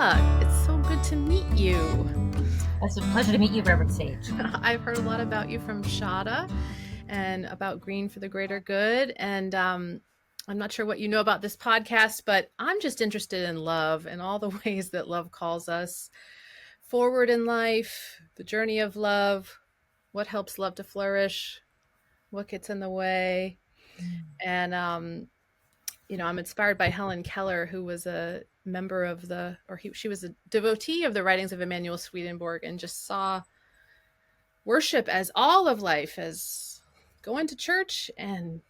Jamila. It's so good to meet you. It's a pleasure to meet you, Reverend Sage. I've heard a lot about you from Shada and about Green for the Greater Good. And I'm not sure what you know about this podcast, but I'm just interested in love and all the ways that love calls us forward in life, the journey of love, what helps love to flourish, what gets in the way. And, I'm inspired by Helen Keller, who was a member of she was a devotee of the writings of Emanuel Swedenborg and just saw worship as all of life, as going to church and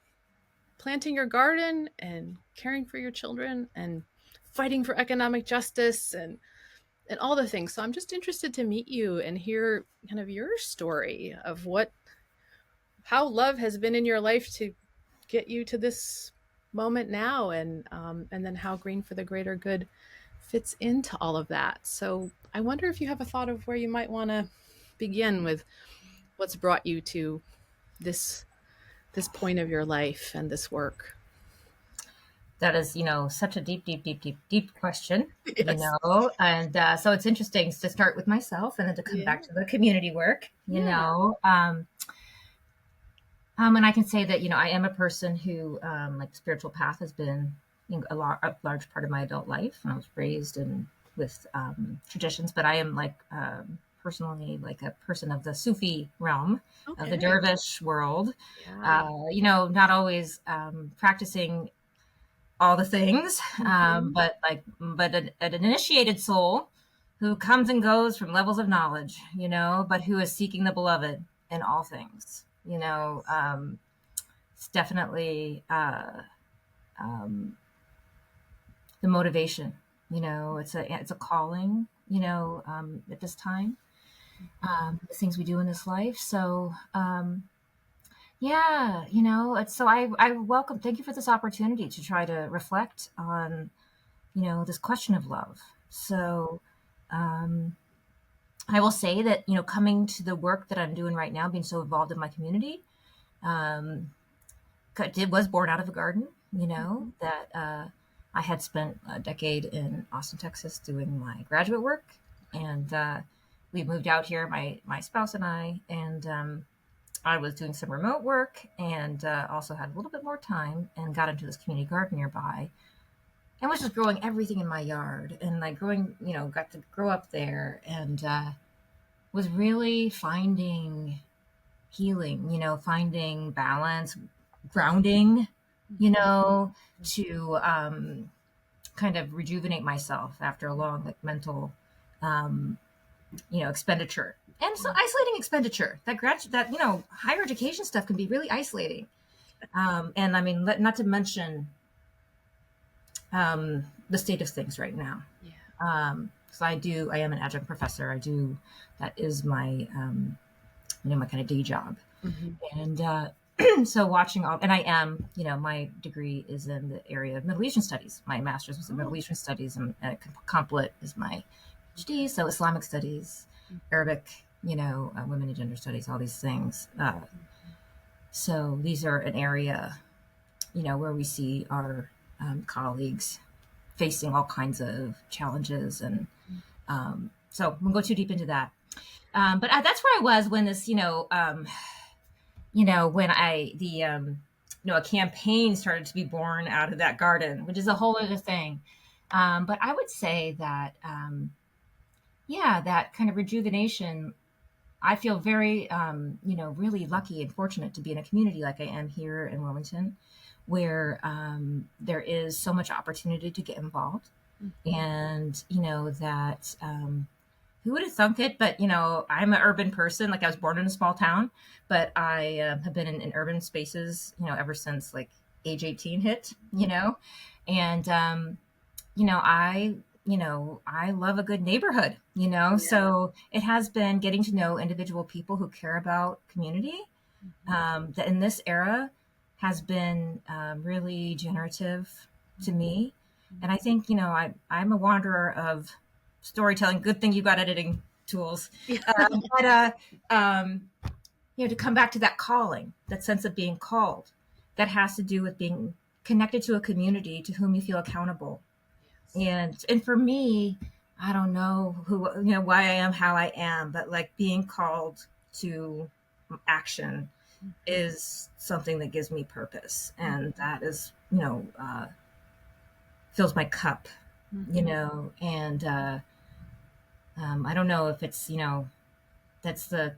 planting your garden and caring for your children and fighting for economic justice and all the things. So I'm just interested to meet you and hear kind of your story of how love has been in your life to get you to this moment now, and then how Green for the Greater Good fits into all of that. So I wonder if you have a thought of where you might want to begin with what's brought you to this point of your life and this work. That is, such a deep question, Yes. and so it's interesting to start with myself and then to come back to the community work, and I can say that, I am a person who, like, the spiritual path has been a large part of my adult life. And I was raised with traditions, but I am personally like a person of the Sufi realm, of the dervish world, not always practicing all the things, but an initiated soul who comes and goes from levels of knowledge, but who is seeking the beloved in all things. It's definitely the motivation. It's a calling. At this time, the things we do in this life. So, it's so I welcome. Thank you for this opportunity to try to reflect on, this question of love. So, I will say that, coming to the work that I'm doing right now, being so involved in my community, was born out of a garden, that I had spent a decade in Austin, Texas, doing my graduate work. And we moved out here, my spouse and I, and I was doing some remote work and also had a little bit more time and got into this community garden nearby. And was just growing everything in my yard and got to grow up there and was really finding healing, finding balance, grounding, to kind of rejuvenate myself after a long mental, expenditure. And so isolating expenditure, that higher education stuff can be really isolating. And I mean, not to mention the state of things right now. Because I am an adjunct professor. That is my, my kind of day job. And so watching and I am, my degree is in the area of Middle Eastern studies. My master's was in Middle Eastern studies, and complet is my PhD. So Islamic studies, Arabic, women and gender studies, all these things. So these are an area, where we see our colleagues facing all kinds of challenges. And so we won't go too deep into that. But that's where I was when this, when a campaign started to be born out of that garden, which is a whole other thing. But I would say that, that kind of rejuvenation, I feel very, really lucky and fortunate to be in a community like I am here in Wilmington, where there is so much opportunity to get involved. And, that who would have thunk it? But, I'm an urban person. Like, I was born in a small town, but I have been in urban spaces, ever since age 18 hit, and, I love a good neighborhood, so it has been getting to know individual people who care about community, that in this era has been really generative to me. And I think, I'm a wanderer of storytelling. Good thing you got editing tools. But to come back to that calling, that sense of being called, that has to do with being connected to a community to whom you feel accountable. And for me, I don't know why I am how I am, but like being called to action is something that gives me purpose. And that is, fills my cup, and I don't know if it's, that's the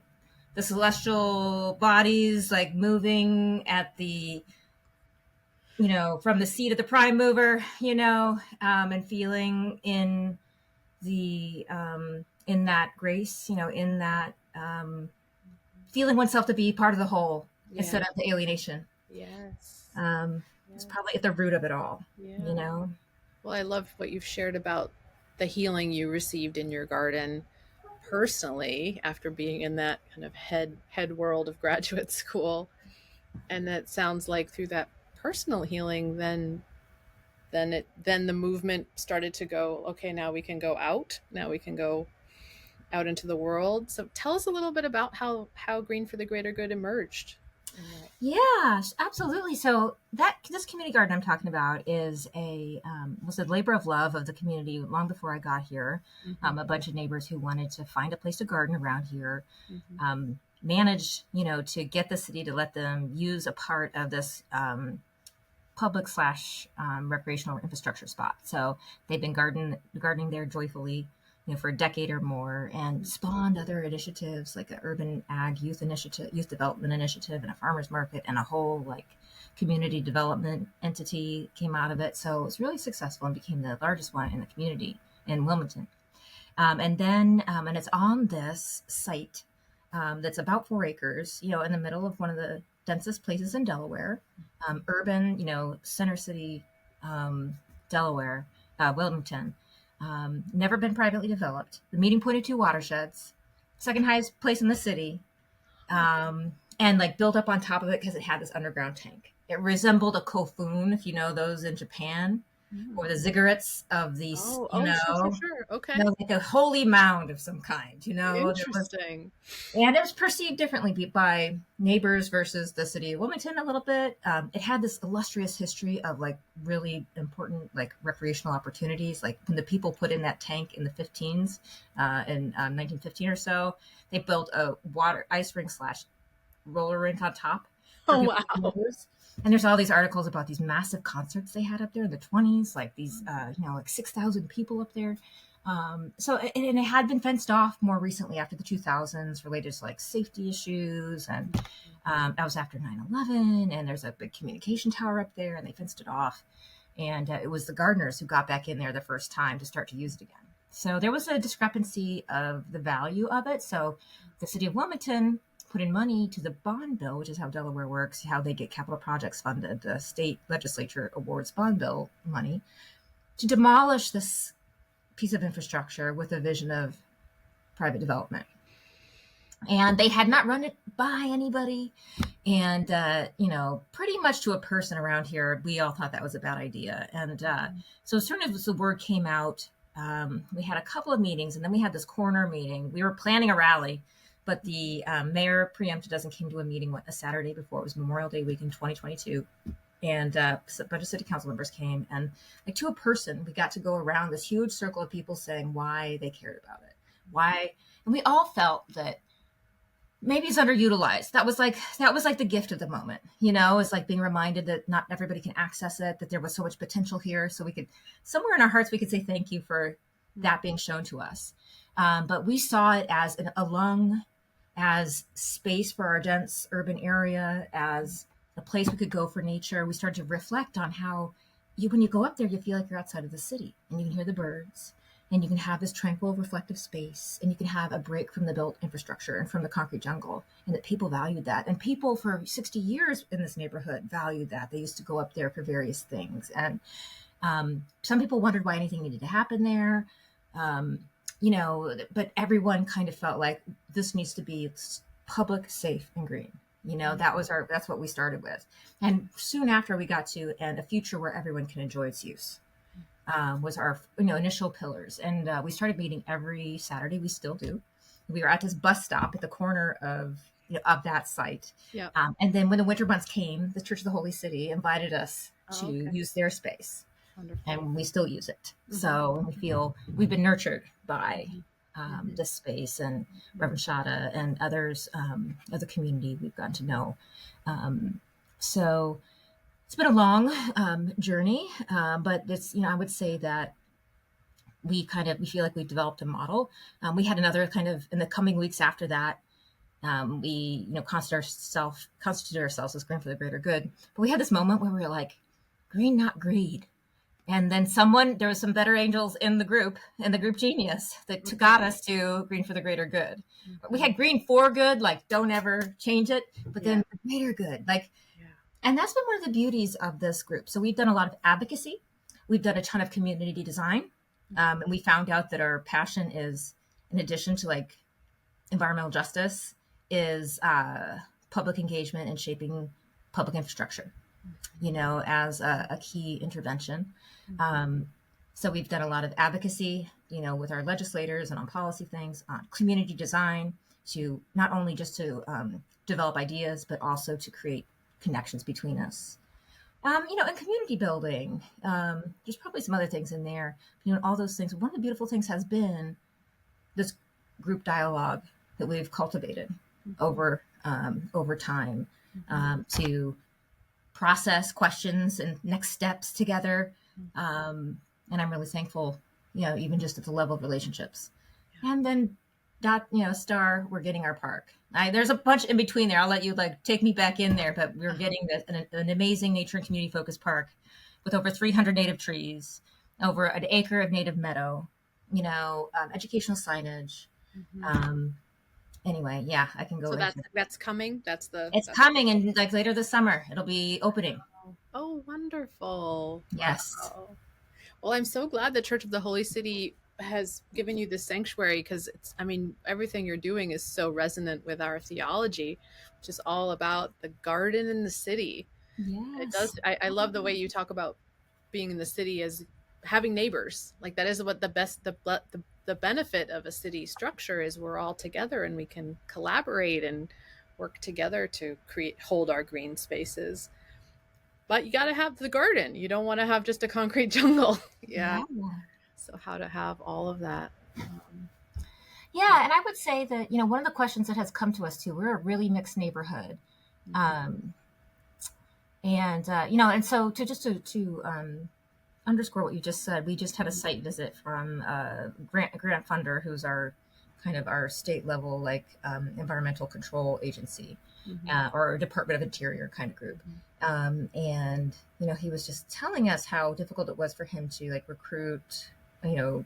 celestial bodies like moving at the, from the seat of the prime mover, and feeling in that grace, in that feeling oneself to be part of the whole instead of the alienation. Yes. It's probably at the root of it all, Well, I love what you've shared about the healing you received in your garden personally after being in that kind of head world of graduate school. And that sounds like through that personal healing, then the movement started to go, okay, now we can go out. Now we can go out into the world. So tell us a little bit about how Green for the Greater Good emerged. Yeah, absolutely. So this community garden I'm talking about is was a labor of love of the community long before I got here. A bunch of neighbors who wanted to find a place to garden around here, managed, to get the city to let them use a part of this public / recreational infrastructure spot. So they've been gardening there joyfully, for a decade or more, and spawned other initiatives like an urban ag youth development initiative, and a farmers market, and a whole like community development entity came out of it. So it was really successful and became the largest one in the community in Wilmington. And it's on this site that's about 4 acres, in the middle of one of the densest places in Delaware, urban, center city, Delaware, Wilmington. Never been privately developed. The meeting point of 2 watersheds, second highest place in the city, and like built up on top of it because it had this underground tank. It resembled a kofun, if you know those in Japan, or the ziggurats of these, Sure. Okay. Like a holy mound of some kind, Interesting. And it was perceived differently by neighbors versus the city of Wilmington a little bit. It had this illustrious history of like really important like recreational opportunities. Like when the people put in that tank in the 15s, in 1915 or so, they built a ice rink / roller rink on top. Oh, wow. And there's all these articles about these massive concerts they had up there in the 20s, like these, like 6,000 people up there. So it had been fenced off more recently after the 2000s related to like safety issues. And that was after 9/11. And there's a big communication tower up there, and they fenced it off. And it was the gardeners who got back in there the first time to start to use it again. So there was a discrepancy of the value of it. So the city of Wilmington put in money to the bond bill, which is how Delaware works, how they get capital projects funded. The state legislature awards bond bill money to demolish this piece of infrastructure with a vision of private development. And they had not run it by anybody. And, pretty much to a person around here, we all thought that was a bad idea. And so as soon as the word came out, we had a couple of meetings, and then we had this corner meeting. We were planning a rally, but the mayor preempted us and came to a meeting a Saturday before. It was Memorial Day week in 2022. And a bunch of city council members came, and like to a person, we got to go around this huge circle of people saying why they cared about it. Why? And we all felt that maybe it's underutilized. That was like the gift of the moment, it's like being reminded that not everybody can access it, that there was so much potential here. So we could, somewhere in our hearts, we could say thank you for that being shown to us. But we saw it as a lung, as space for our dense urban area, as a place we could go for nature. We started to reflect on how when you go up there, you feel like you're outside of the city, and you can hear the birds, and you can have this tranquil, reflective space, and you can have a break from the built infrastructure and from the concrete jungle, and that people valued that. And people for 60 years in this neighborhood valued that. They used to go up there for various things. And some people wondered why anything needed to happen there. But everyone kind of felt like this needs to be public, safe, and green. That's what we started with. And soon after we got to, and a future where everyone can enjoy its use, was our, initial pillars. And we started meeting every Saturday. We still do. We were at this bus stop at the corner of that site. Yeah. And then when the winter months came, the Church of the Holy City invited us to use their space. Wonderful. And we still use it. So we feel we've been nurtured by this space, and Reverend Shada and others of the community we've gotten to know. So it's been a long journey, but it's, I would say that we feel like we've developed a model. We had another kind of, in the coming weeks after that, we, constituted ourselves as Green for the Greater Good. But we had this moment where we were like, green, not greed. And then there was some better angels in the group genius that got us to Green for the Greater Good. We had green for good, like don't ever change it, but then the greater good, and that's been one of the beauties of this group. So we've done a lot of advocacy. We've done a ton of community design. And we found out that our passion is, in addition to environmental justice, is public engagement and shaping public infrastructure, as a key intervention. So we've done a lot of advocacy, with our legislators and on policy things, on community design, to not only just to develop ideas, but also to create connections between us. And community building, there's probably some other things in there, all those things. One of the beautiful things has been this group dialogue that we've cultivated over time, to process questions and next steps together. And I'm really thankful, even just at the level of relationships. And then we're getting our park. There's a bunch in between there. I'll let you take me back in there, but we're getting an amazing nature and community focused park with over 300 native trees, over an acre of native meadow, educational signage. Anyway, I can go. So that's coming. It's coming, and later this summer, it'll be opening. Oh, wonderful! Yes. Wow. Well, I'm so glad the Church of the Holy City has given you this sanctuary, because everything you're doing is so resonant with our theology, which is all about the garden in the city. Yes. It does. I love the way you talk about being in the city as having neighbors. That is what the benefit of a city structure is. We're all together and we can collaborate and work together to hold our green spaces. But you got to have the garden. You don't want to have just a concrete jungle. Yeah. So how to have all of that. And I would say that, one of the questions that has come to us too, we're a really mixed neighborhood. And so to underscore what you just said, we just had a site visit from a grant funder who's our state level, environmental control agency, or Department of Interior kind of group. And, he was just telling us how difficult it was for him to recruit,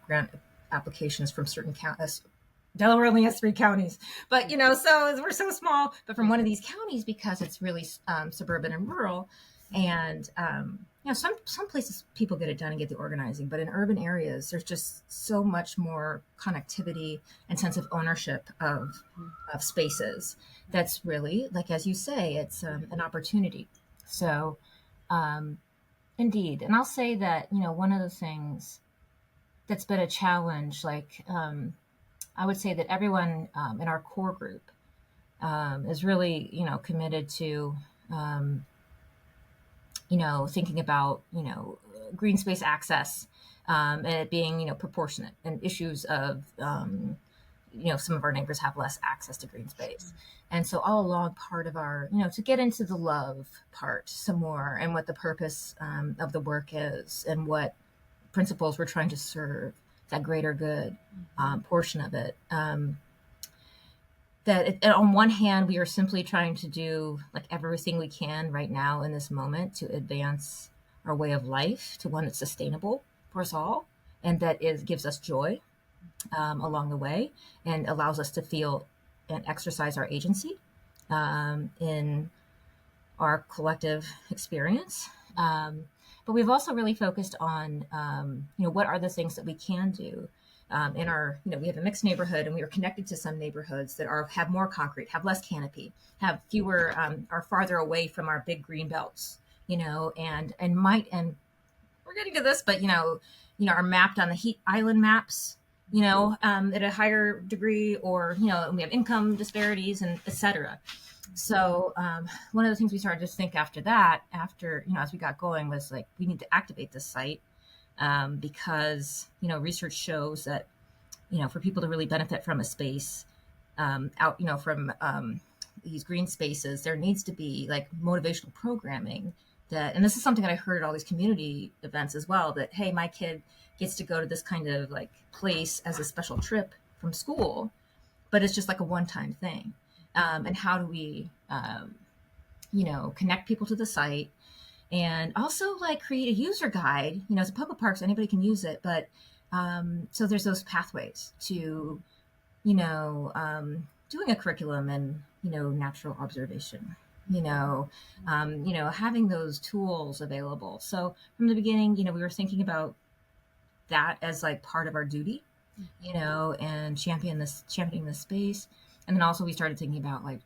grant applications from certain counties. Delaware only has 3 counties, but, so we're so small, but from one of these counties, because it's really suburban and rural. And, some places people get it done and get the organizing, but in urban areas, there's just so much more connectivity and sense of ownership of spaces. That's really, as you say, it's an opportunity. So, indeed. And I'll say that, one of the things that's been a challenge, I would say that everyone in our core group is really, committed to, thinking about, green space access, and it being, proportionate, and issues of, some of our neighbors have less access to green space. And so all along, part of our, to get into the love part some more, and what the purpose of the work is, and what principles we're trying to serve, that greater good portion of it. On one hand, we are simply trying to do everything we can right now in this moment to advance our way of life to one that's sustainable for us all, and that gives us joy along the way, and allows us to feel and exercise our agency in our collective experience. But we've also really focused on, what are the things that we can do in our, we have a mixed neighborhood, and we are connected to some neighborhoods that have more concrete, have less canopy, have fewer, are farther away from our big green belts, and we're getting to this, but, are mapped on the heat island maps, at a higher degree, or, we have income disparities, and et cetera. So one of the things we started to think after, as we got going, was we need to activate this site. because, research shows that, for people to really benefit from a space out, from these green spaces, there needs to be like motivational programming that, and this is something that I heard at all these community events as well, that, hey, my kid gets to go to this kind of like place as a special trip from school, but it's just like a one-time thing. And how do we, connect people to the site, and also like create a user guide, as a public park, so anybody can use it. But so there's those pathways to, doing a curriculum and, natural observation, having those tools available. So from the beginning, we were thinking about that as like part of our duty, and championing this space. And then also we started thinking about like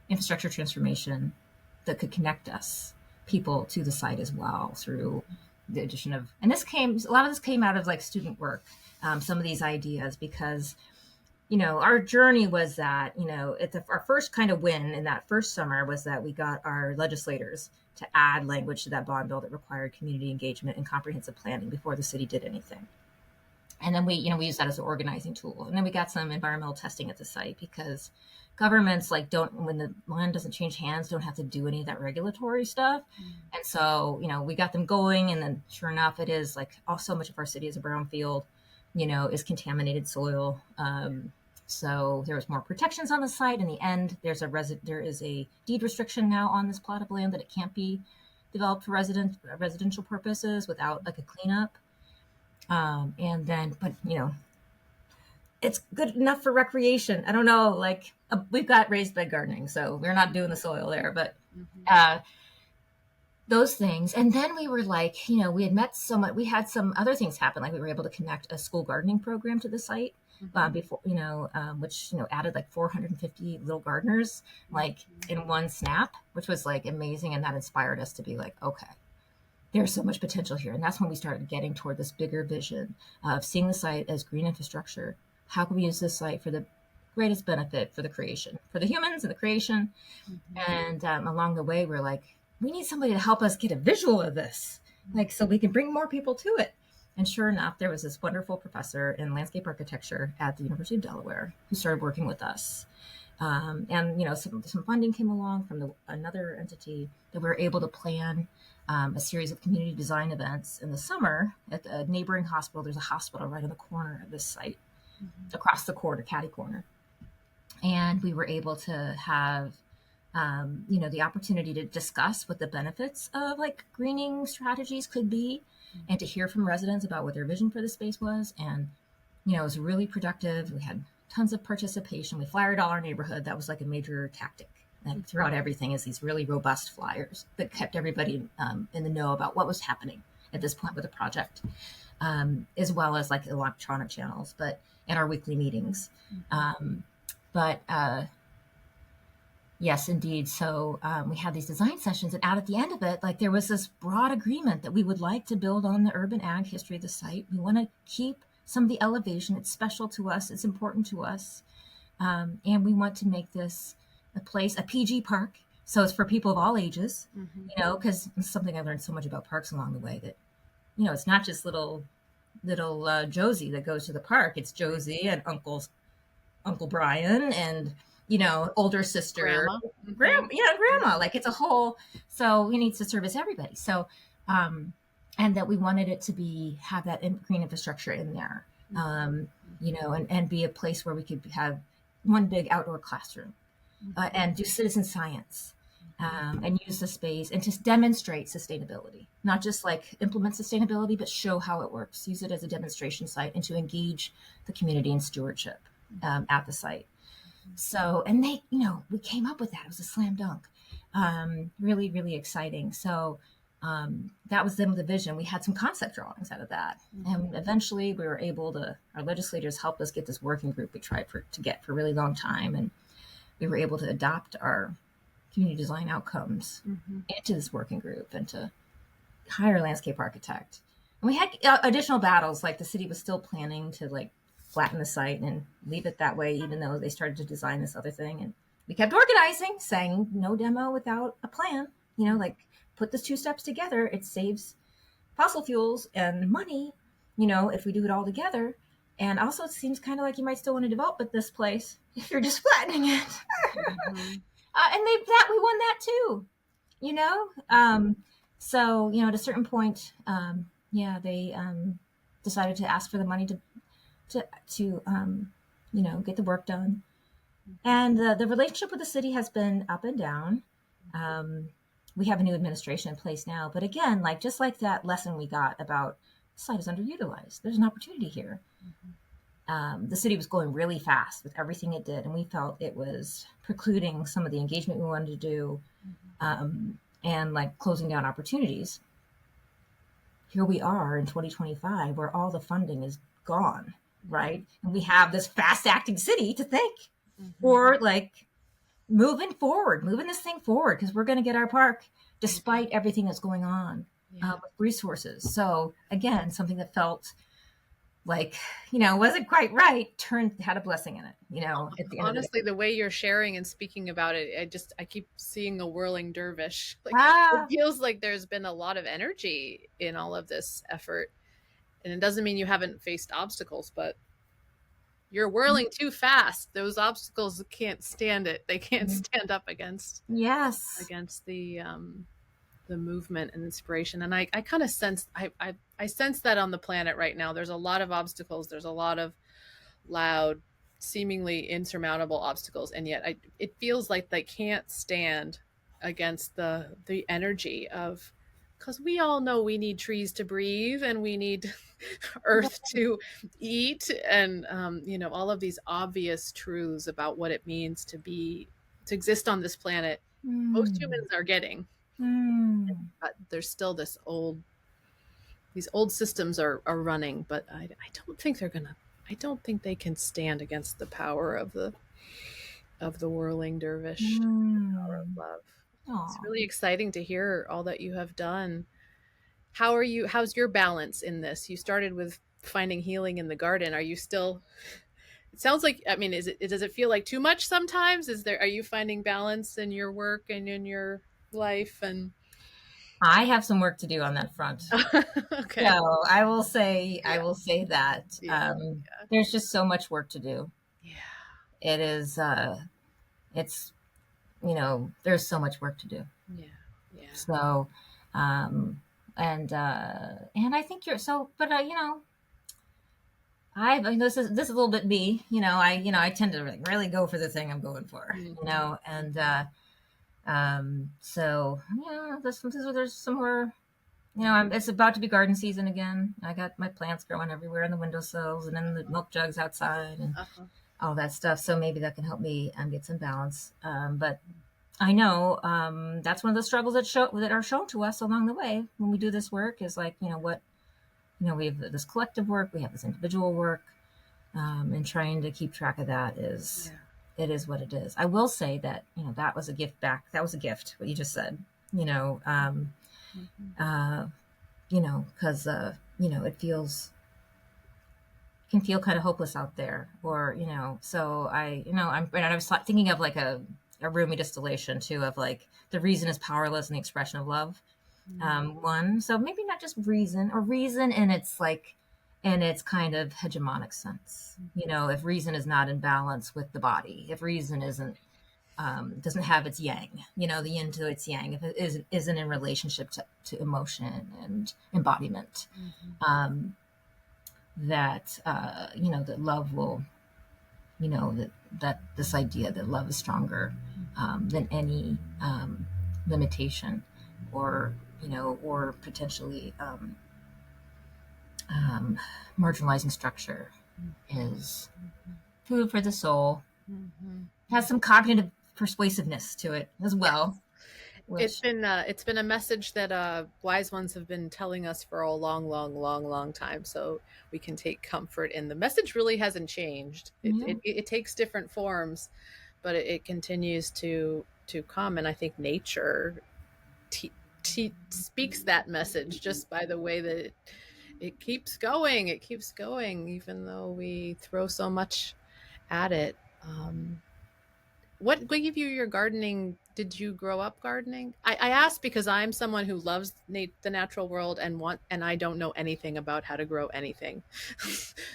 infrastructure transformation that could connect people to the site as well through the addition of, and a lot of this came out of like student work, some of these ideas, because, our journey was that, our first kind of win in that first summer was that we got our legislators to add language to that bond bill that required community engagement and comprehensive planning before the city did anything. And then we used that as an organizing tool. And then we got some environmental testing at the site, because governments when the land doesn't change hands, don't have to do any of that regulatory stuff. And so, we got them going, and then sure enough, it is like, so much of our city is a brownfield, is contaminated soil. So there was more protections on the site. In the end, there is a deed restriction now on this plot of land that it can't be developed for residential purposes without like a cleanup. And then, but it's good enough for recreation. I don't know, like we've got raised bed gardening, so we're not doing the soil there, but those things. And then we were like, we had met we had some other things happen. Like we were able to connect a school gardening program to the site before, which, added like 450 little gardeners, like in one snap, which was like amazing. And that inspired us to be like, okay, there's so much potential here. And that's when we started getting toward this bigger vision of seeing the site as green infrastructure. How can we use this site for the greatest benefit for the creation, for the humans and the creation? And along the way, we're like, we need somebody to help us get a visual of this, like, so we can bring more people to it. And sure enough, there was this wonderful professor in landscape architecture at the University of Delaware who started working with us. And, some funding came along from another entity that we were able to plan a series of community design events in the summer at the neighboring hospital. There's a hospital right on the corner of this site, across the corner, catty corner. And we were able to have, the opportunity to discuss what the benefits of like greening strategies could be, and to hear from residents about what their vision for the space was. And, it was really productive. We had tons of participation. We flyered all our neighborhood. That was like a major tactic. And throughout everything is these really robust flyers that kept everybody in the know about what was happening at this point with the project, as well as like electronic channels, but in our weekly meetings. Yes, indeed. So we had these design sessions, and out at the end of it, like there was this broad agreement that we would like to build on the urban ag history of the site. We want to keep some of the elevation. It's special to us. It's important to us. And we want to make this a PG park. So it's for people of all ages, because it's something I learned so much about parks along the way, that, it's not just little Josie that goes to the park. It's Josie and Uncle Brian and, older sister, grandma, like it's a whole, so we need to service everybody. So, and that we wanted it to have that green infrastructure in there, and be a place where we could have one big outdoor classroom, and do citizen science, and use the space and just demonstrate sustainability, not just like implement sustainability, but show how it works, use it as a demonstration site, and to engage the community in stewardship at the site. So, and we came up with that. It was a slam dunk. Really, really exciting. So that was the vision. We had some concept drawings out of that. And eventually we were our legislators helped us get this working group we tried to get for a really long time. And we were able to adopt our community design outcomes into this working group, and to hire a landscape architect. And we had additional battles, like the city was still planning to like flatten the site and leave it that way, even though they started to design this other thing. And we kept organizing, saying no demo without a plan, like put the two steps together. It saves fossil fuels and money, if we do it all together. And also, it seems kind of like you might still want to develop at this place if you're just flattening it. Mm-hmm. And we won that too, So, at a certain point, they decided to ask for the money to get the work done. And the relationship with the city has been up and down. We have a new administration in place now, but again, just like that lesson we got about the site is underutilized, there's an opportunity here. The city was going really fast with everything it did, and we felt it was precluding some of the engagement we wanted to do, and closing down opportunities. Here we are in 2025 where all the funding is gone, right? And we have this fast acting city to thank for moving this thing forward, because we're going to get our park despite everything that's going on with resources. So again, something that felt wasn't quite right had a blessing in it, at the end. Honestly, the way you're sharing and speaking about it, I keep seeing a whirling dervish. It feels like there's been a lot of energy in all of this effort, and it doesn't mean you haven't faced obstacles, but you're whirling too fast. Those obstacles can't stand it. They can't stand up against the movement and inspiration. And I kind of sense, I sense that on the planet right now, there's a lot of obstacles. There's a lot of loud, seemingly insurmountable obstacles. And yet it feels like they can't stand against the energy of, because we all know we need trees to breathe and we need earth to eat, and all of these obvious truths about what it means to exist on this planet. Most humans are getting, but there's still these old systems are running, but I don't think I don't think they can stand against the power of the whirling dervish, power of love. Aww. It's really exciting to hear all that you have done. How's your balance in this? You started with finding healing in the garden. Are you still, it sounds like, does it feel like too much sometimes? Are you finding balance in your work and in your life? And I have some work to do on that front. Okay. So I will say that there's just so much work to do. Yeah. It is, there's so much work to do. Yeah. Yeah. So, and I think this is a little bit me, I tend to really go for the thing I'm going for, and, so there's somewhere, it's about to be garden season again. I got my plants growing everywhere in the windowsills and in the milk jugs outside and all that stuff. So maybe that can help me get some balance. But I know that's one of the struggles that are shown to us along the way when we do this work is we have this collective work, we have this individual work, and trying to keep track of that is, it is what it is. I will say that, that was a gift back. That was a gift, what you just said, because, it can feel kind of hopeless out there, or, so I was thinking of a roomy distillation too, of the reason is powerless in the expression of love. One, so maybe not just reason in its in its kind of hegemonic sense, if reason is not in balance with the body, if reason isn't doesn't have its yang, the yin to its yang, if it isn't in relationship to emotion and embodiment, that that love will, that this idea that love is stronger than any limitation or potentially marginalizing structure is food for the soul. Has some cognitive persuasiveness to it as well. It's been a message that wise ones have been telling us for a long time. So we can take comfort in the message. Really hasn't changed. It takes different forms, but it continues to come. And I think nature speaks that message just by the way that it keeps going. It keeps going, even though we throw so much at it. What gave you your gardening did you grow up gardening? I ask because I'm someone who loves the natural world and I don't know anything about how to grow anything.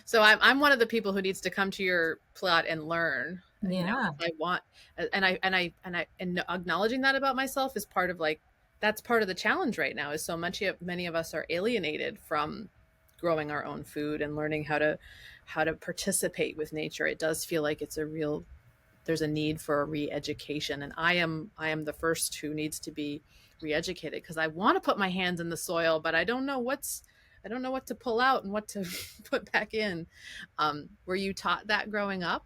So I'm one of the people who needs to come to your plot and learn. You know, Yeah. I want, and acknowledging that about myself is part of like, that's part of the challenge right now. Is so many of us are alienated from growing our own food and learning how to participate with nature. It does feel like it's a real, there's a need for a re-education, and I am the first who needs to be re-educated, because I want to put my hands in the soil, but I don't know what to pull out and what to put back in. Were you taught that growing up?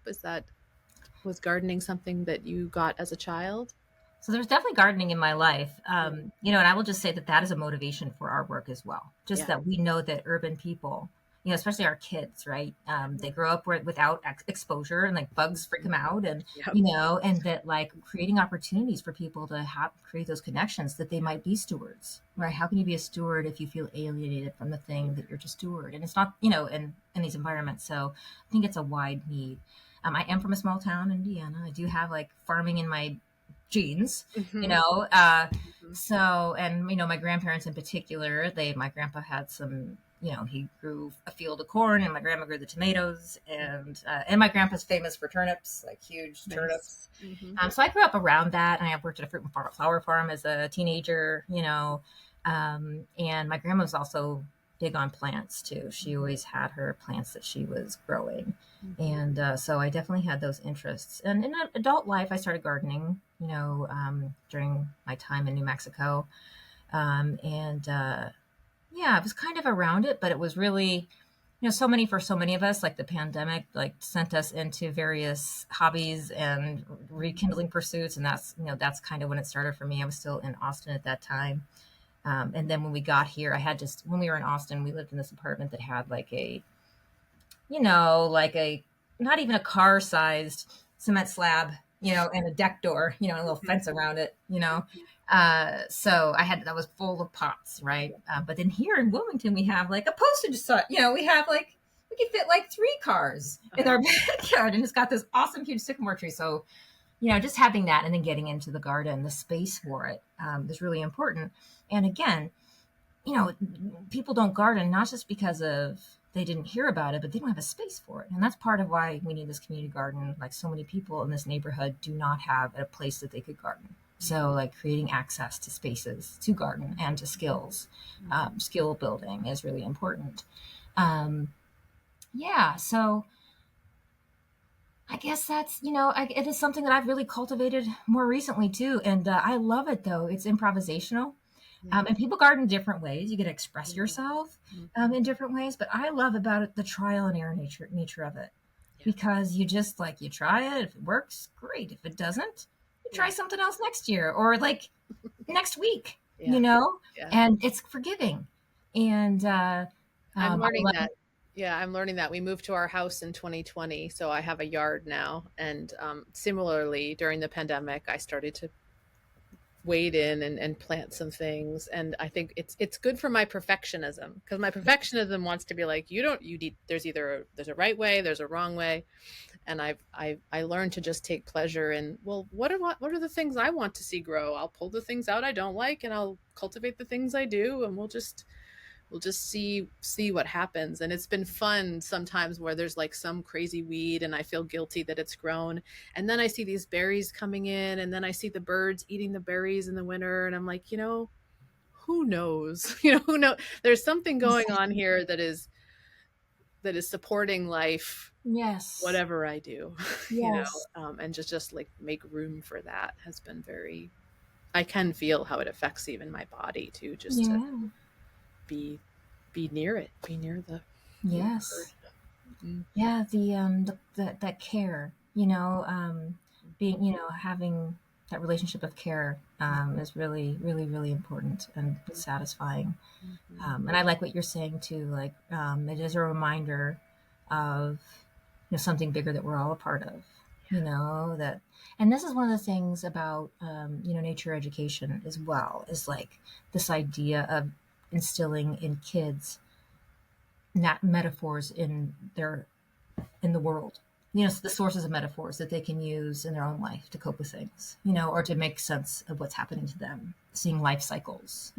Was gardening something that you got as a child? So there's definitely gardening in my life. And I will just say that that is a motivation for our work as well. Just Yeah. that we know that urban people, especially our kids, right? They grow up without exposure, and like bugs freak them out. And, Yep. and that like creating opportunities for people to create those connections, that they might be stewards, right? How can you be a steward if you feel alienated from the thing that you're to steward? And it's not, in these environments. So I think it's a wide need. I am from a small town, Indiana. I do have like farming in my genes, you Mm-hmm. know. Mm-hmm. So, and my grandparents in particular, my grandpa had some, he grew a field of corn, and my grandma grew the tomatoes, and my grandpa's famous for turnips, like huge Nice. turnips. Mm-hmm. So I grew up around that, and I worked at a fruit and flower farm as a teenager, and my grandma was also big on plants too. She always had her plants that she was growing. And so I definitely had those interests. And in adult life, I started gardening, during my time in New Mexico. And yeah, I was kind of around it, but it was really, for so many of us, like the pandemic, like sent us into various hobbies and rekindling pursuits. And that's kind of when it started for me. I was still in Austin at that time. And then when we got here, when we were in Austin, we lived in this apartment that had like like a, not even a car sized cement slab, and a deck door, and a little fence around it, so that was full of pots, right? But then here in Wilmington, we have like a postage stamp, we have like, we can fit like 3 cars in our backyard, and it's got this awesome huge sycamore tree. So, just having that and then getting into the garden, the space for it is really important. And again, people don't garden not just because of they didn't hear about it, but they don't have a space for it. And that's part of why we need this community garden. Like so many people in this neighborhood do not have a place that they could garden. So like creating access to spaces to garden and to skills, skill building is really important. Yeah. So I guess that's, it is something that I've really cultivated more recently too. And I love it though. It's improvisational. And people garden different ways. You get to express yourself in different ways. But I love about it the trial and error nature of it, because you just like, you try it. If it works, great. If it doesn't, you try something else next year or like next week, and it's forgiving. And I'm learning that. Yeah, I'm learning that. We moved to our house in 2020, so I have a yard now. And similarly, during the pandemic, I started to wade in and plant some things. And I think it's good for my perfectionism, because my perfectionism wants to be like, there's a right way, there's a wrong way. And I learned to just take pleasure in, well, what are the things I want to see grow? I'll pull the things out I don't like, and I'll cultivate the things I do, and we'll just see what happens. And it's been fun sometimes where there's like some crazy weed and I feel guilty that it's grown, and then I see these berries coming in, and then I see the birds eating the berries in the winter, and I'm like, who knows? Who knows? There's something going on here that is supporting life, Yes. whatever I do. Yes. And just like make room for that has been very, I can feel how it affects even my body too, just to Yeah. be near it, be near the Yes. Yeah. That care, being, having that relationship of care is really, really, really important and satisfying. And I like what you're saying too. Like, it is a reminder of, something bigger that we're all a part of, that, and this is one of the things about, nature education as well, is like this idea of instilling in kids metaphors in the world, the sources of metaphors that they can use in their own life to cope with things, or to make sense of what's happening to them, seeing life cycles,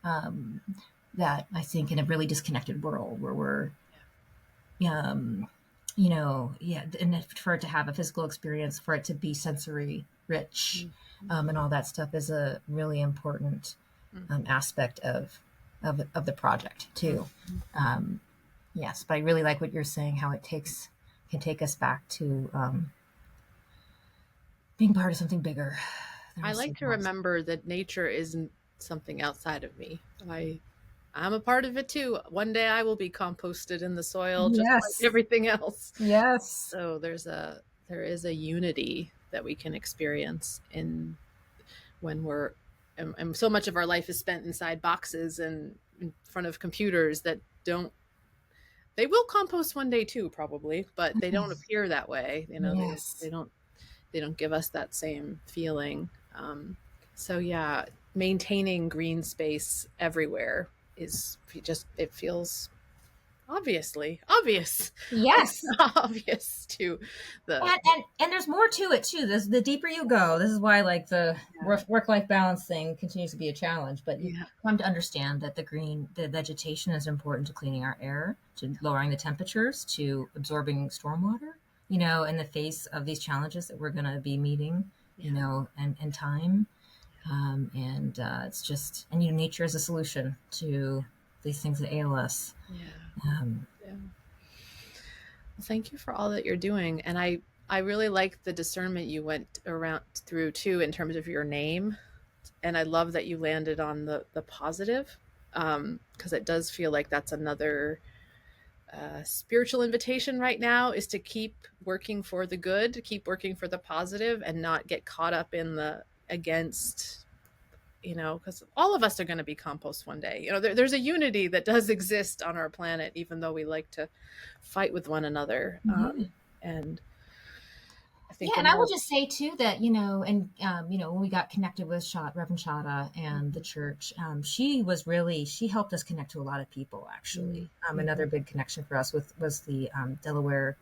um, that I think in a really disconnected world where we're, and for it to have a physical experience, for it to be sensory rich, and all that stuff is a really important aspect of the project too. Yes, but I really like what you're saying, how it can take us back to being part of something bigger. I like to remember that nature isn't something outside of me. I'm a part of it too. One day I will be composted in the soil just like everything else. Yes. So there is a unity that we can experience when we're and so much of our life is spent inside boxes and in front of computers that they will compost one day too, probably, but they don't appear that way. They don't give us that same feeling. So yeah, maintaining green space everywhere it feels obvious. Yes. Obvious to and there's more to it too. The deeper you go, this is why like the work-life balance thing continues to be a challenge, but you come to understand that the vegetation is important to cleaning our air, to lowering the temperatures, to absorbing stormwater, in the face of these challenges that we're going to be meeting, and time. It's just, nature is a solution to these things that ail us. Thank you for all that you're doing. And I really like the discernment you went through too, in terms of your name. And I love that you landed on the positive, because it does feel like that's another spiritual invitation right now, is to keep working for the good, to keep working for the positive, and not get caught up in the against, because all of us are going to be compost one day. There's a unity that does exist on our planet, even though we like to fight with one another. And I think, and I will just say too that, when we got connected with Reverend Shada and the church, she helped us connect to a lot of people, actually. Another big connection for us was the Delaware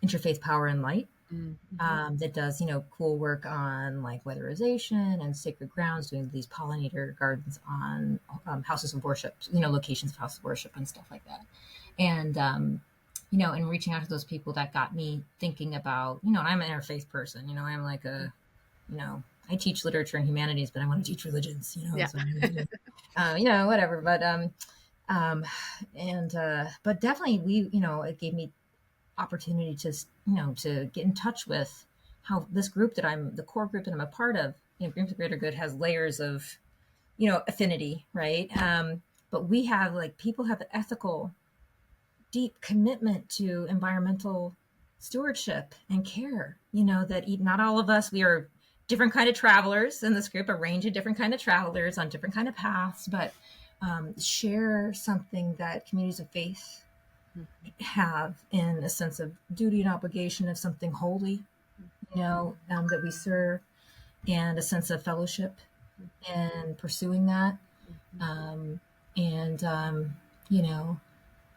Interfaith Power and Light, that does, cool work on like weatherization and sacred grounds, doing these pollinator gardens on houses of worship, locations of houses of worship and stuff like that. And, and reaching out to those people, that got me thinking about, and I'm an interfaith person, I'm like I teach literature and humanities, but I want to teach religions, so whatever. But definitely it gave me opportunity to, to get in touch with how this group the core group that I'm a part of, Green for the Greater Good, has layers of, affinity, right? But we have people have the ethical, deep commitment to environmental stewardship and care, that not all of us, we are different kind of travelers in this group, a range of different kind of travelers on different kind of paths, but share something that communities of faith have, in a sense of duty and obligation of something holy, that we serve, and a sense of fellowship and pursuing that.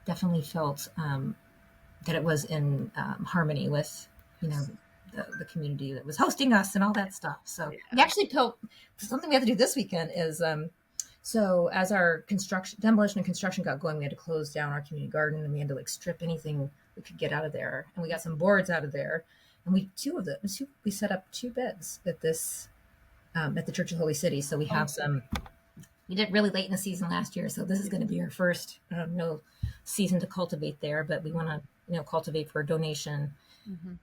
Definitely felt that it was in harmony with, the community that was hosting us and all that stuff. So we actually built something we have to do this weekend is, so as our demolition and construction got going, we had to close down our community garden, and we had to strip anything we could get out of there. And we got some boards out of there, and we set up 2 beds at this, at the Church of Holy City. So we have we did really late in the season last year. So this is going to be our first season to cultivate there, but we want to, cultivate for a donation.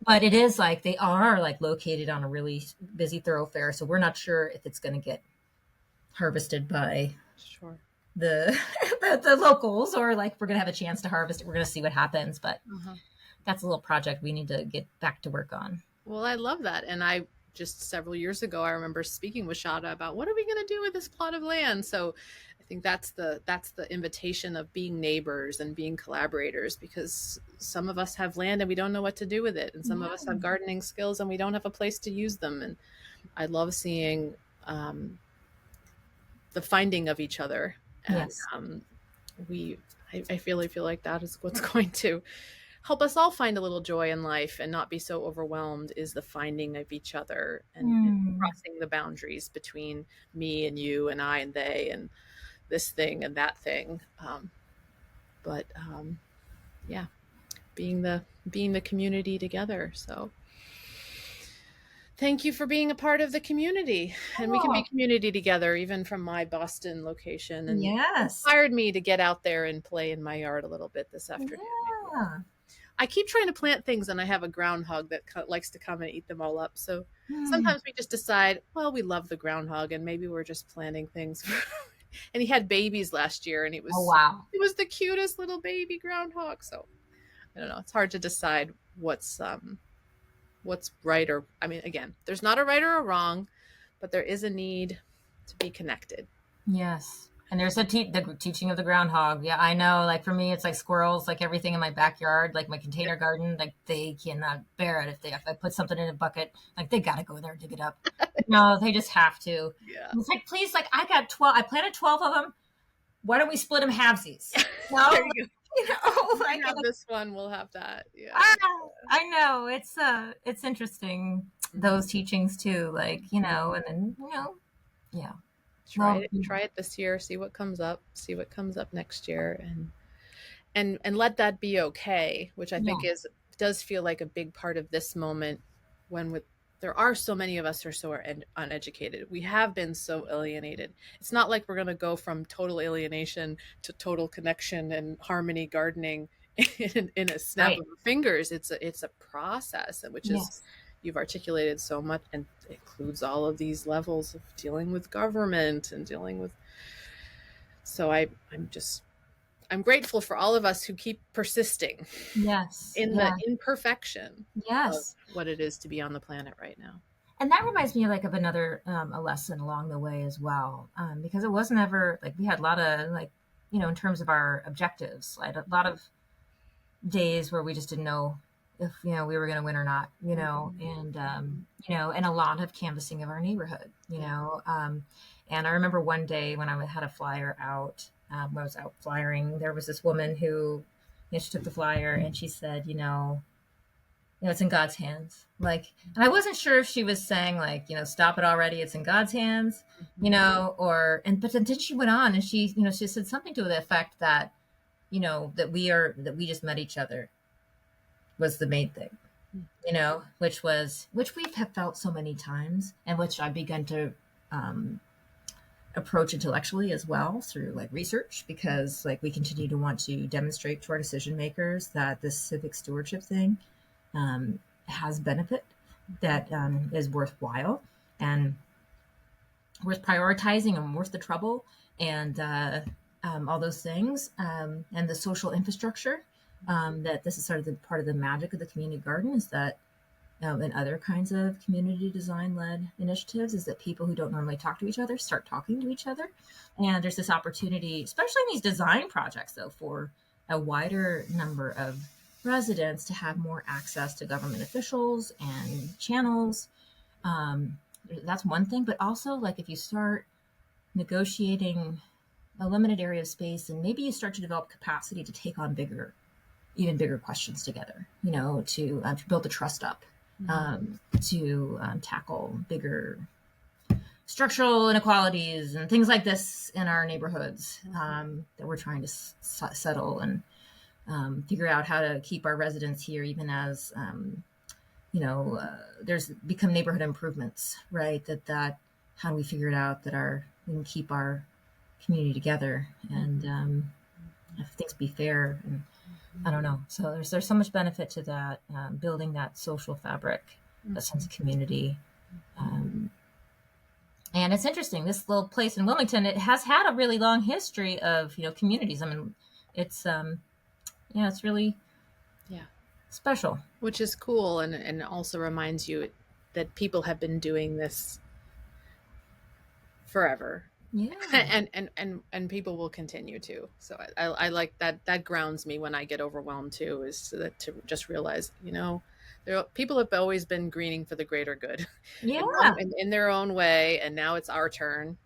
But it is they are located on a really busy thoroughfare. So we're not sure if it's going to get harvested by the locals, or we're going to have a chance to harvest it. We're going to see what happens, but that's a little project we need to get back to work on. Well, I love that. And I just several years ago, I remember speaking with Shada about what are we going to do with this plot of land. So I think that's the invitation of being neighbors and being collaborators, because some of us have land and we don't know what to do with it. And some of us have gardening skills and we don't have a place to use them. And I love seeing the finding of each other. And I really feel like that is what's going to help us all find a little joy in life and not be so overwhelmed is the finding of each other and crossing the boundaries between me and you and I and they and this thing and that thing. But yeah, being the community together. So thank you for being a part of the community, and we can be community together even from my Boston location, and inspired me to get out there and play in my yard a little bit this afternoon. Yeah. I keep trying to plant things and I have a groundhog that likes to come and eat them all up. So sometimes we just decide, well, we love the groundhog and maybe we're just planting things. And he had babies last year and it was the cutest little baby groundhog. So I don't know. It's hard to decide what's right or, I mean, again, there's not a right or a wrong, but there is a need to be connected. Yes. And there's the teaching of the groundhog. Yeah, I know. Like for me, it's like squirrels, like everything in my backyard, like my container garden, like they cannot bear it. If I put something in a bucket, like they got to go there and dig it up. No, they just have to. Yeah. It's like, please, like I got 12, I planted 12 of them. Why don't we split them halvesies? No, you know, like have this one, we'll have that. Yeah. I know. It's interesting, those teachings too. Like, you know, and then, you know, yeah. Try it this year, see what comes up next year, and let that be okay, which I think does feel like a big part of this moment when there are so many of us who are so uneducated. We have been so alienated. It's not like we're going to go from total alienation to total connection and harmony gardening in a snap of fingers. It's a process, which is you've articulated so much, and it includes all of these levels of dealing with government and dealing with. So I'm grateful for all of us who keep persisting. In the imperfection. Of what it is to be on the planet right now. And that reminds me of another a lesson along the way as well, because it wasn't ever like we had a lot of in terms of our objectives, like a lot of days where we just didn't know if we were going to win or not, and and a lot of canvassing of our neighborhood, and I remember one day when I had a flyer out, when I was out flyering, there was this woman who, she took the flyer and she said, it's in God's hands. And I wasn't sure if she was saying stop it already, it's in God's hands, but then she went on and she said something to the effect that, that we just met each other was the main thing, which we have felt so many times, and which I've begun to approach intellectually as well through research, because we continue to want to demonstrate to our decision makers that this civic stewardship thing has benefit, that is worthwhile and worth prioritizing and worth the trouble, and all those things, and the social infrastructure. That this is sort of part of the magic of the community garden, is that and other kinds of community design-led initiatives, is that people who don't normally talk to each other start talking to each other. And there's this opportunity, especially in these design projects, though, for a wider number of residents to have more access to government officials and channels. That's one thing. But also, if you start negotiating a limited area of space, and maybe you start to develop capacity to take on even bigger questions together, to build the trust up, to tackle bigger structural inequalities and things like this in our neighborhoods, that we're trying to settle and figure out how to keep our residents here, even as, there's become neighborhood improvements, right? That how do we figure it out that we can keep our community together and if things be fair, and I don't know. So there's so much benefit to that, building that social fabric, that sense of community. And it's interesting, this little place in Wilmington, it has had a really long history of, communities. I mean, it's, it's really special. Which is cool, and also reminds you that people have been doing this forever. Yeah. And people will continue to. So I like that grounds me when I get overwhelmed too, is to just realize, people have always been greening for the greater good. Yeah. in their own way, and now it's our turn,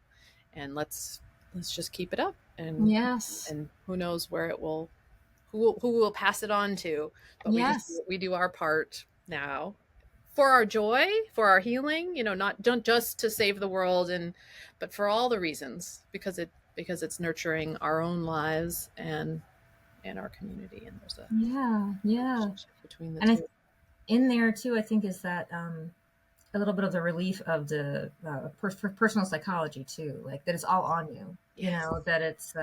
and let's just keep it up, and yes, and who knows where it will who we'll pass it on to. But Yes. we do our part now for our joy, for our healing, not don't just to save the world, but for all the reasons, because it's nurturing our own lives and our community, and there's a relationship between the two. In there too, I think, is that a little bit of the relief of the personal psychology too, like that it's all on you. Yes. That it's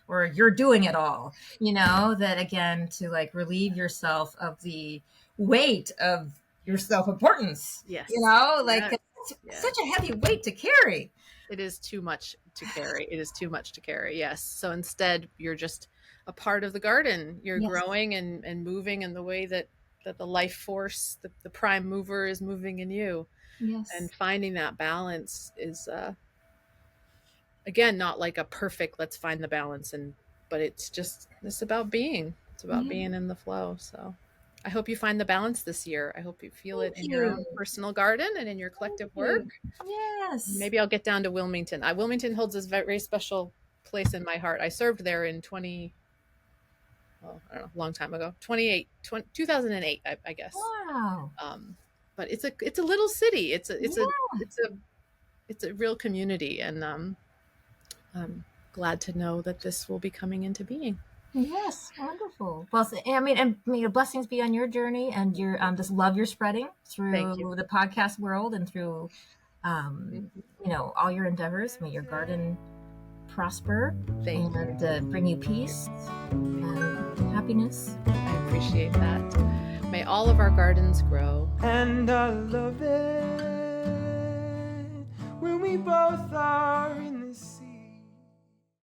or you're doing it all, that again, to like relieve yourself of the weight of your self-importance. Yes. It's such a heavy weight to carry. It is too much to carry. Yes. So instead, you're just a part of the garden. You're growing and moving in the way that the life force, the prime mover, is moving in you. Yes. And finding that balance is, again, not like a perfect, let's find the balance, but it's about being. It's about being in the flow. So I hope you find the balance this year. I hope you feel it in your own personal garden and in your collective work. Yes. Maybe I'll get down to Wilmington. Wilmington holds this very special place in my heart. I served there in I don't know, a long time ago, 2008, I guess. Wow. But it's a little city. It's a real community, and I'm glad to know that this will be coming into being. Yes, wonderful. Well, and may your blessings be on your journey and your this love you're spreading through the podcast world and through all your endeavors. May your garden prosper and bring you peace and happiness. I appreciate that. May all of our gardens grow. And I love it when we both are in